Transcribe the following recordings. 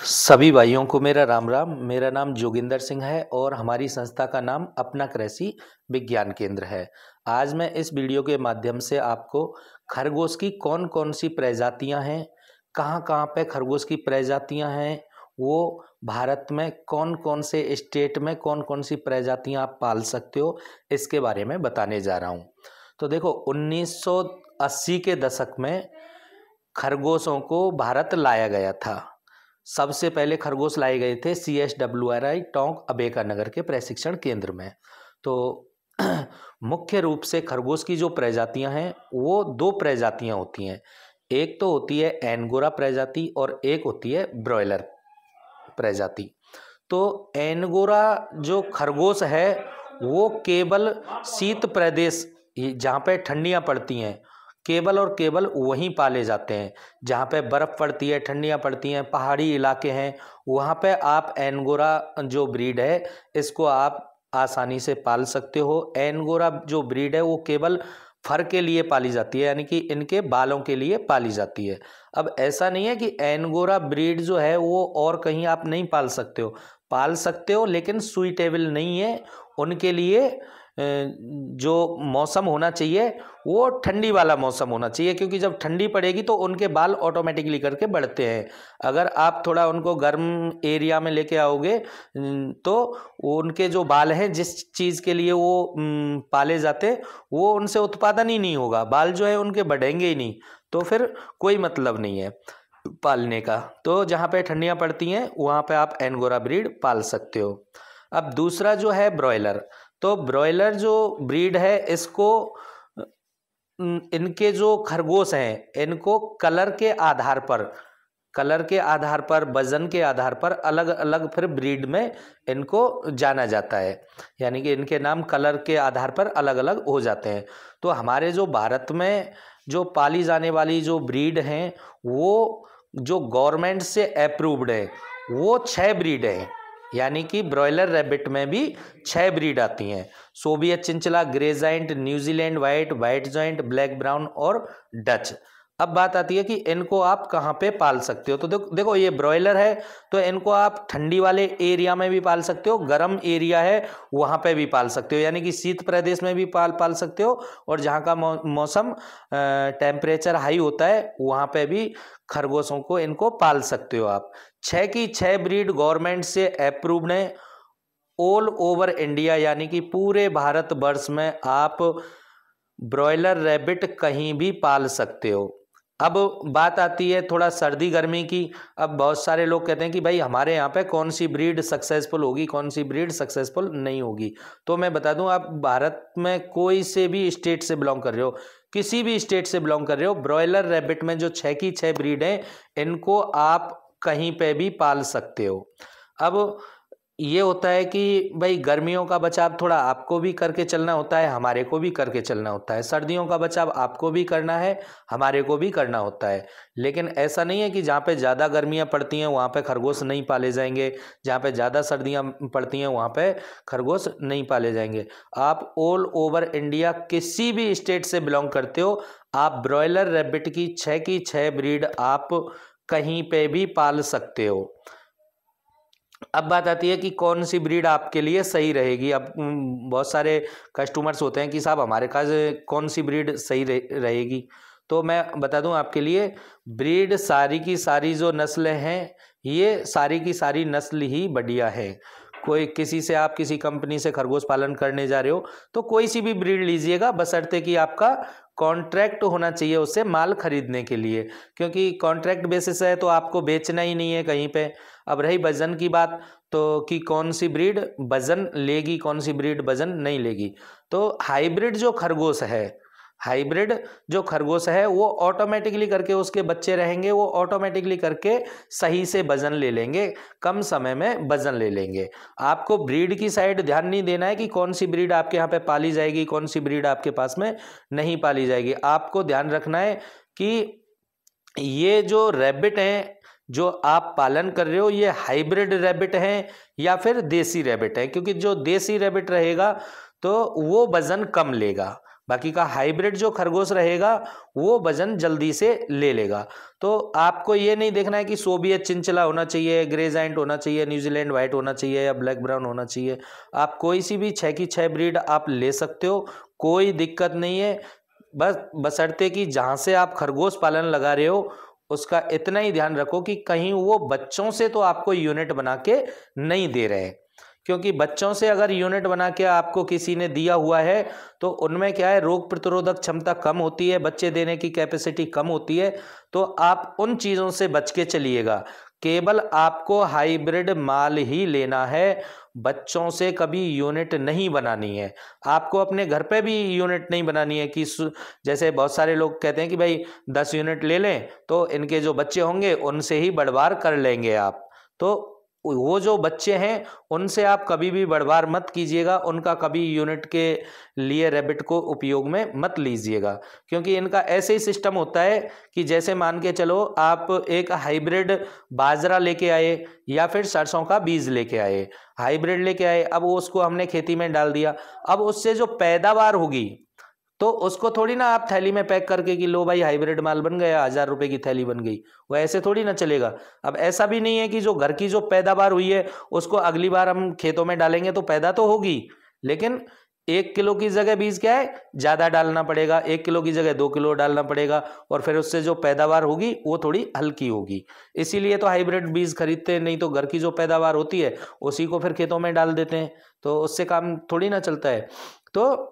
सभी भाइयों को मेरा राम राम। मेरा नाम जोगिंदर सिंह है और हमारी संस्था का नाम अपना कृषि विज्ञान केंद्र है। आज मैं इस वीडियो के माध्यम से आपको खरगोश की कौन कौन सी प्रजातियां हैं, कहाँ कहाँ पे खरगोश की प्रजातियां हैं, वो भारत में कौन कौन से स्टेट में कौन कौन सी प्रजातियां आप पाल सकते हो, इसके बारे में बताने जा रहा हूँ। तो देखो, 1980 के दशक में खरगोशों को भारत लाया गया था। सबसे पहले खरगोश लाए गए थे CSWRI टोंक अबेका नगर के प्रशिक्षण केंद्र में। तो मुख्य रूप से खरगोश की जो प्रजातियां हैं वो दो प्रजातियां होती हैं। एक तो होती है एंगोरा प्रजाति और एक होती है ब्रॉयलर प्रजाति। तो एंगोरा जो खरगोश है वो केवल शीत प्रदेश, जहाँ पे ठंडियाँ पड़ती हैं, केवल और केवल वहीं पाले जाते हैं। जहाँ पे बर्फ़ पड़ती है, ठंडियाँ पड़ती हैं, पहाड़ी इलाके हैं, वहाँ पे आप एंगोरा जो ब्रीड है इसको आप आसानी से पाल सकते हो। एंगोरा जो ब्रीड है वो केवल फर के लिए पाली जाती है, यानी कि इनके बालों के लिए पाली जाती है। अब ऐसा नहीं है कि एंगोरा ब्रीड जो है वो और कहीं आप नहीं पाल सकते हो, पाल सकते हो, लेकिन सुइटेबल नहीं है उनके लिए। जो मौसम होना चाहिए वो ठंडी वाला मौसम होना चाहिए, क्योंकि जब ठंडी पड़ेगी तो उनके बाल ऑटोमेटिकली करके बढ़ते हैं। अगर आप थोड़ा उनको गर्म एरिया में लेके आओगे तो उनके जो बाल हैं, जिस चीज़ के लिए वो पाले जाते हैं, वो उनसे उत्पादन ही नहीं होगा, बाल जो है उनके बढ़ेंगे ही नहीं, तो फिर कोई मतलब नहीं है पालने का। तो जहाँ पे ठंडियाँ पड़ती हैं वहाँ पे आप एंगोरा ब्रीड पाल सकते हो। अब दूसरा जो है ब्रॉयलर। तो ब्रॉयलर जो ब्रीड है इसको इनके जो खरगोश हैं इनको कलर के आधार पर, वजन के आधार पर अलग अलग फिर ब्रीड में इनको जाना जाता है, यानी कि इनके नाम कलर के आधार पर अलग अलग हो जाते हैं। तो हमारे जो भारत में जो पाली जाने वाली जो ब्रीड हैं वो जो गवर्नमेंट से अप्रूव्ड है वो 6 ब्रीड हैं, यानी कि ब्रॉयलर रैबिट में भी 6 ब्रीड आती हैं। Soviet chinchilla, grey giant, New Zealand white, white giant, black brown और डच। अब बात आती है कि इनको आप कहाँ पे पाल सकते हो। तो देखो ये ब्रॉयलर है तो इनको आप ठंडी वाले एरिया में भी पाल सकते हो, गर्म एरिया है वहाँ पे भी पाल सकते हो, यानी कि शीत प्रदेश में भी पाल सकते हो, और जहाँ का मौसम टेम्परेचर हाई होता है वहाँ पे भी खरगोशों को इनको पाल सकते हो आप। 6 की 6 ब्रीड गवर्नमेंट से अप्रूव्ड है ऑल ओवर इंडिया, यानी कि पूरे भारतवर्ष में आप ब्रॉयलर रैबिट कहीं भी पाल सकते हो। अब बात आती है थोड़ा सर्दी गर्मी की। अब बहुत सारे लोग कहते हैं कि भाई हमारे यहाँ पे कौन सी ब्रीड सक्सेसफुल होगी, कौन सी ब्रीड सक्सेसफुल नहीं होगी। तो मैं बता दूं, आप भारत में कोई से भी स्टेट से बिलोंग कर रहे हो, किसी भी स्टेट से बिलोंग कर रहे हो, ब्रॉयलर रैबिट में जो 6 की 6 ब्रीड हैं इनको आप कहीं पे भी पाल सकते हो। अब ये होता है कि भाई गर्मियों का बचाव थोड़ा आपको भी करके चलना होता है, हमारे को भी करके चलना होता है। सर्दियों का बचाव आपको भी करना है, हमारे को भी करना होता है। लेकिन ऐसा नहीं है कि जहाँ पे ज़्यादा गर्मियाँ पड़ती हैं वहाँ पे खरगोश नहीं पाले जाएंगे, जहाँ पे ज़्यादा सर्दियाँ पड़ती हैं वहाँ पे खरगोश नहीं पाले जाएंगे। आप ऑल ओवर इंडिया किसी भी स्टेट से बिलोंग करते हो, आप ब्रॉयलर रैबिट की 6 की 6 ब्रीड आप कहीं पे भी पाल सकते हो। अब बात आती है कि कौन सी ब्रीड आपके लिए सही रहेगी। अब बहुत सारे कस्टमर्स होते हैं कि साहब हमारे पास कौन सी ब्रीड सही रहेगी। तो मैं बता दूं आपके लिए, ब्रीड सारी की सारी जो नस्लें हैं ये सारी की सारी नस्ल ही बढ़िया है। कोई किसी से आप किसी कंपनी से खरगोश पालन करने जा रहे हो तो कोई सी भी ब्रीड लीजिएगा, बशर्ते कि आपका कॉन्ट्रैक्ट होना चाहिए उससे माल खरीदने के लिए, क्योंकि कॉन्ट्रैक्ट बेसिस है तो आपको बेचना ही नहीं है कहीं पे। अब रही वजन की बात, तो कि कौन सी ब्रीड वजन लेगी, कौन सी ब्रीड वजन नहीं लेगी। तो हाइब्रिड जो खरगोश है वो ऑटोमेटिकली करके उसके बच्चे रहेंगे, वो ऑटोमेटिकली करके सही से वजन ले लेंगे, कम समय में वजन ले लेंगे। आपको ब्रीड की साइड ध्यान नहीं देना है कि कौन सी ब्रीड आपके यहाँ पे पाली जाएगी, कौन सी ब्रीड आपके पास में नहीं पाली जाएगी। आपको ध्यान रखना है कि ये जो रैबिट हैं जो आप पालन कर रहे हो ये हाइब्रिड रैबिट हैं या फिर देसी रैबिट है, क्योंकि जो देसी रैबिट रहेगा तो वो वजन कम लेगा। बाकी का हाइब्रिड जो खरगोश रहेगा वो वजन जल्दी से ले लेगा। तो आपको ये नहीं देखना है कि सोवियत चिंचला होना चाहिए, ग्रे जायंट होना चाहिए, न्यूजीलैंड वाइट होना चाहिए या ब्लैक ब्राउन होना चाहिए। आप कोई सी भी 6 की 6 ब्रीड आप ले सकते हो, कोई दिक्कत नहीं है। बस बशर्ते कि जहाँ से आप खरगोश पालन लगा रहे हो उसका इतना ही ध्यान रखो कि कहीं वो बच्चों से तो आपको यूनिट बना के नहीं दे रहे हैं, क्योंकि बच्चों से अगर यूनिट बना के आपको किसी ने दिया हुआ है तो उनमें क्या है, रोग प्रतिरोधक क्षमता कम होती है, बच्चे देने की कैपेसिटी कम होती है। तो आप उन चीज़ों से बच के चलिएगा। केवल आपको हाइब्रिड माल ही लेना है, बच्चों से कभी यूनिट नहीं बनानी है। आपको अपने घर पे भी यूनिट नहीं बनानी है कि जैसे बहुत सारे लोग कहते हैं कि भाई 10 यूनिट ले लें तो इनके जो बच्चे होंगे उनसे ही बढ़वार कर लेंगे आप। तो वो जो बच्चे हैं उनसे आप कभी भी बढ़वार मत कीजिएगा, उनका कभी यूनिट के लिए रैबिट को उपयोग में मत लीजिएगा, क्योंकि इनका ऐसे ही सिस्टम होता है कि जैसे मान के चलो आप एक हाइब्रिड बाजरा लेके आए या फिर सरसों का बीज लेके आए, हाइब्रिड लेके आए, अब वो उसको हमने खेती में डाल दिया। अब उससे जो पैदावार होगी तो उसको थोड़ी ना आप थैली में पैक करके कि लो भाई हाइब्रिड माल बन गया, 1000 रुपए की थैली बन गई, वो ऐसे थोड़ी ना चलेगा। अब ऐसा भी नहीं है कि जो घर की जो पैदावार हुई है उसको अगली बार हम खेतों में डालेंगे तो पैदा तो होगी, लेकिन 1 किलो की जगह बीज क्या है ज्यादा डालना पड़ेगा, 1 किलो की जगह 2 किलो डालना पड़ेगा, और फिर उससे जो पैदावार होगी वो थोड़ी हल्की होगी। इसीलिए तो हाइब्रिड बीज खरीदते हैं, नहीं तो घर की जो पैदावार होती है उसी को फिर खेतों में डाल देते हैं, तो उससे काम थोड़ी ना चलता है। तो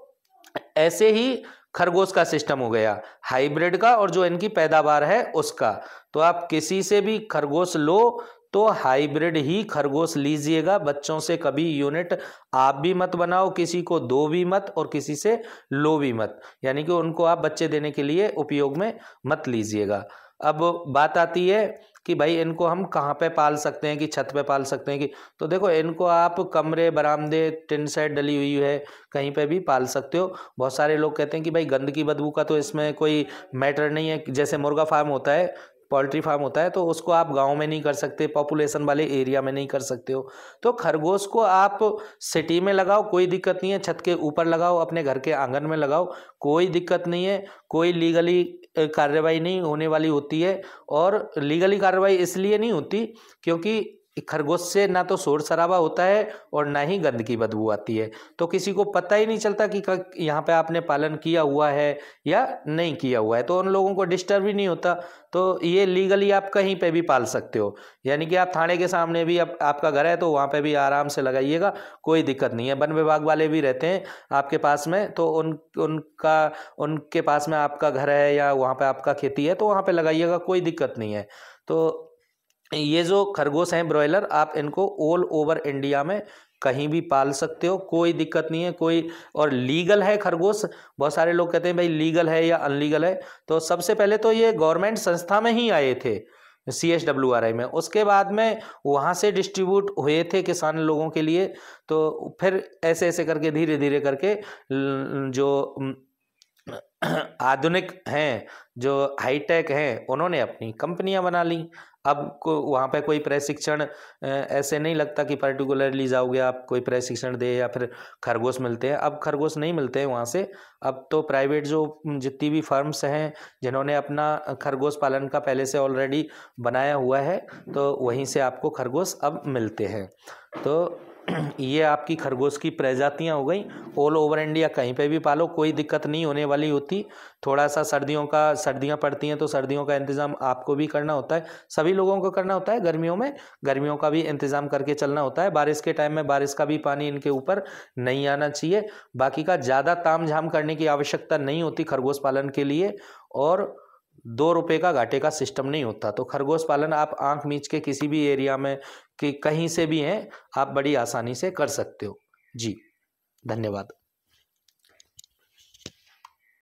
ऐसे ही खरगोश का सिस्टम हो गया हाइब्रिड का, और जो इनकी पैदावार है उसका। तो आप किसी से भी खरगोश लो तो हाइब्रिड ही खरगोश लीजिएगा, बच्चों से कभी यूनिट आप भी मत बनाओ, किसी को दो भी मत और किसी से लो भी मत, यानी कि उनको आप बच्चे देने के लिए उपयोग में मत लीजिएगा। अब बात आती है कि भाई इनको हम कहाँ पे पाल सकते हैं, कि छत पे पाल सकते हैं कि, तो देखो इनको आप कमरे, बरामदे, टिन सेट डली हुई है, कहीं पे भी पाल सकते हो। बहुत सारे लोग कहते हैं कि भाई गंदगी बदबू का तो इसमें कोई मैटर नहीं है, जैसे मुर्गा फार्म होता है, पोल्ट्री फार्म होता है, तो उसको आप गांव में नहीं कर सकते, पॉपुलेशन वाले एरिया में नहीं कर सकते हो। तो खरगोश को आप सिटी में लगाओ, कोई दिक्कत नहीं है, छत के ऊपर लगाओ, अपने घर के आंगन में लगाओ, कोई दिक्कत नहीं है, कोई लीगली कार्रवाई नहीं होने वाली होती है। और लीगली कार्रवाई इसलिए नहीं होती क्योंकि खरगोश से ना तो शोर शराबा होता है और ना ही गंदगी बदबू आती है, तो किसी को पता ही नहीं चलता कि यहाँ पे आपने पालन किया हुआ है या नहीं किया हुआ है, तो उन लोगों को डिस्टर्ब ही नहीं होता। तो ये लीगली आप कहीं पे भी पाल सकते हो, यानी कि आप थाने के सामने भी आपका घर है तो वहाँ पे भी आराम से लगाइएगा, कोई दिक्कत नहीं है। वन विभाग वाले भी रहते हैं आपके पास में, तो उनके पास में आपका घर है या वहाँ पे आपका खेती है तो वहाँ पे लगाइएगा, कोई दिक्कत नहीं है। तो ये जो खरगोश हैं ब्रॉयलर, आप इनको ऑल ओवर इंडिया में कहीं भी पाल सकते हो, कोई दिक्कत नहीं है कोई। और लीगल है खरगोश, बहुत सारे लोग कहते हैं भाई लीगल है या अनलीगल है, तो सबसे पहले तो ये गवर्नमेंट संस्था में ही आए थे CSWRI में, उसके बाद में वहाँ से डिस्ट्रीब्यूट हुए थे किसान लोगों के लिए, तो फिर ऐसे ऐसे करके धीरे धीरे करके जो आधुनिक हैं, जो हाईटेक हैं, उन्होंने अपनी कंपनियां बना ली। अब वहाँ पे कोई प्रशिक्षण ऐसे नहीं लगता कि पर्टिकुलरली जाओगे आप कोई प्रशिक्षण दे या फिर खरगोश मिलते हैं, अब खरगोश नहीं मिलते हैं वहाँ से। अब तो प्राइवेट जो जितनी भी फर्म्स हैं जिन्होंने अपना खरगोश पालन का पहले से ऑलरेडी बनाया हुआ है, तो वहीं से आपको खरगोश अब मिलते हैं। तो ये आपकी खरगोश की प्रजातियां हो गई। ऑल ओवर इंडिया कहीं पे भी पालो, कोई दिक्कत नहीं होने वाली होती। थोड़ा सा सर्दियां पड़ती हैं तो सर्दियों का इंतज़ाम आपको भी करना होता है, सभी लोगों को करना होता है। गर्मियों में गर्मियों का भी इंतज़ाम करके चलना होता है। बारिश के टाइम में बारिश का भी पानी इनके ऊपर नहीं आना चाहिए। बाकी का ज़्यादा ताम झाम करने की आवश्यकता नहीं होती खरगोश पालन के लिए, और 2 रुपये का घाटे का सिस्टम नहीं होता। तो खरगोश पालन आप आंख मीच के किसी भी एरिया में कि कहीं से भी हैं, आप बड़ी आसानी से कर सकते हो। जी, धन्यवाद।